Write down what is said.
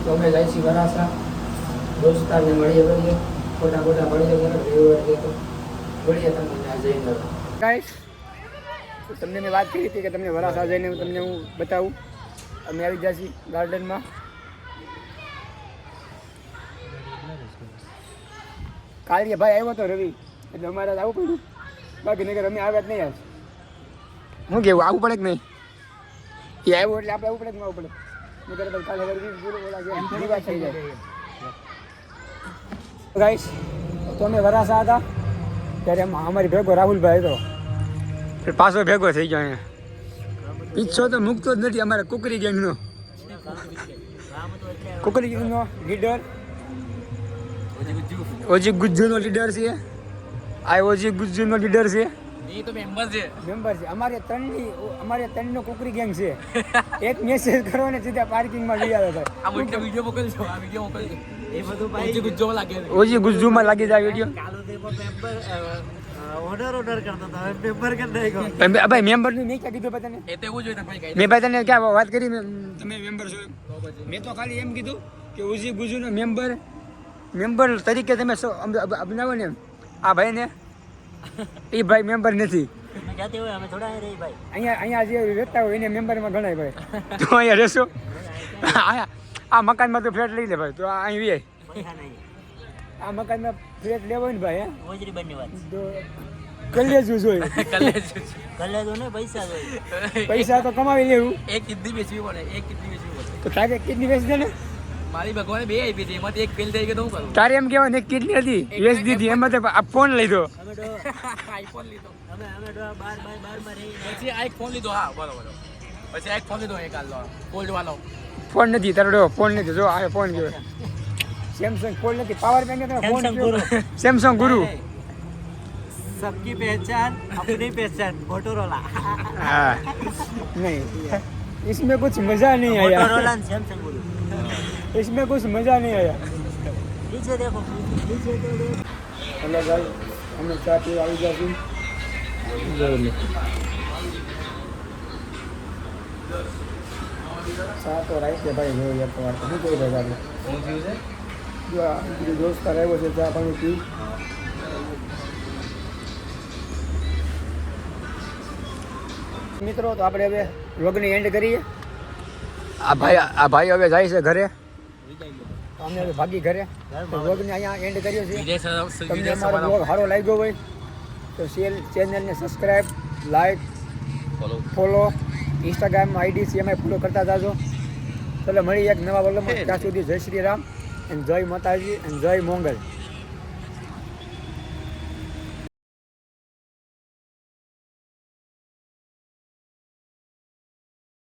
તો અમે જાય છીએ વરાસા દોસ્તારને મળીએ બળીએ ખોટા ખોટા મળીએ રવિવાર તો મળીએ તમને ત્યાં જઈને ગાઈસ તમને મેં વાત કરી હતી કે તમને વરાસા જઈને તમને હું બતાવું અમે આવી ગયા છીએ ગાર્ડનમાં કાલે ભાઈ આવ્યો તો રવિ એટલે અમારે આવવું પડ્યું બાકી નગર અમે આવ્યા જ નહીં આજ શું કેવું આવવું પડે કે નહીં એ આવ્યો એટલે આપણે આવવું પડે કે ન આવવું પડે નગર કાલે પૂરું બોલા થઈ જાય ગાઈસ તો અમે વરાસા હતા ત્યારે અમારી ભેગો રાહુલભાઈ હતો પાછો ભેગો થઈ ગયો અહીંયા પીછો તો મૂકતો જ નથી અમારે કુકરી ગેંગનો લીડર ઓજી ગુજ્જુનો લીડર છે આ ઓજી ગુજ્જુનો લીડર છે એ તો મેમ્બર છે અમારે ત્રણનો કુકરી ગેંગ છે એક મેસેજ કરો ને સીધા પાર્કિંગમાં લઈ આવે આ વિડિયો મોકલજો આ વિડિયો મોકલજો એ બધું ભાઈ ગુજ્જો લાગે ઓજી ગુજ્જુમાં લાગી જાય વિડિયો કાલો દેવો મેમ્બર ઓર્ડર કરતો તો મેમ્બર કે નહીં ભાઈ મેમ્બર નું મેં ક્યાં કીધું તને એ તો એવું જ હોય ભાઈ મેં ભાઈ તને ક્યાં વાત કરી તમે મેમ્બર છો મેં તો ખાલી એમ કીધું કે ઓજી ગુજ્જુનો મેમ્બર તરીકે તમે અપનાવો ને આ ભાઈને એ ભાઈ મેમ્બર નથી જાતે હોય અમે થોડા રહી ભાઈ અહીંયા જે રહેતા હોય એને મેમ્બરમાં ગણાય ભાઈ તો અહીંયા રહેશો આ મકાનમાં તો ફ્લેટ લઈ લે ભાઈ તો અહીં વે આ મકાનમાં ફ્લેટ લેવો ને ભાઈ ઓજરી બની વાત કલેજું જોઈએ કલેજો ને પૈસા જોઈએ પૈસા તો કમાવી લેવું એક કિડની વેચવી પડે તો તારે કિડની વેચી દે ને મારી ભગવાને બે આપી હતી એમાંથી એક ફેલ થઈ ગઈ તો હું કરું તારે એમ કહેવાય ને કિડની હતી વેચ દીધી એમાં તો આ ફોન લીધો આઈફોન લીધો અમે 12 માં રહી પછી આ એક ફોન લીધો હા બરોબર પછી આ એક ફોન લીધો એક હાલ ફોલ્ડ વાળો ફોન નથી તારો ફોન નથી જો આ ફોન ગયો સેમસંગ ફોન નથી પાવર બેંક ફોન સેમસંગ ગુરુ सबकी पहचान अपनी पहचान मोटोरोला हाँ नहीं इसमें कुछ मजा नहीं आया मोटोरोला सैमसंग गुरु इसमें कुछ मजा नहीं आया नीचे देखो हेलो गाइस हमने चाय पी આવી ગયા છીએ ચા તો રાઈટ છે ભાઈ જો યાર તમારે શું કહી રહ્યા આપણે શું થયું છે જો આ દોસ્ત આવ્યો છે ચા પાણી પી મિત્રો તો આપણે હવે વ્લોગની એન્ડ કરીએ આ ભાઈ હવે જાય છે ઘરે અમે હવે ભાગી ઘરે તો વ્લોગને અહીંયા એન્ડ કર્યો છે તમને અમારો વ્લોગ સારો લાગ્યો હોય તો ચેનલને સબસ્ક્રાઈબ લાઈક ફોલો ઇન્સ્ટાગ્રામમાં આઈડી છે એમાં ફોલો કરતા જાજો ચાલો મળી એક નવા વ્લોગમાં ત્યાં સુધી જય શ્રી રામ એન્ડ જય માતાજી એન્ડ જય મોંગલ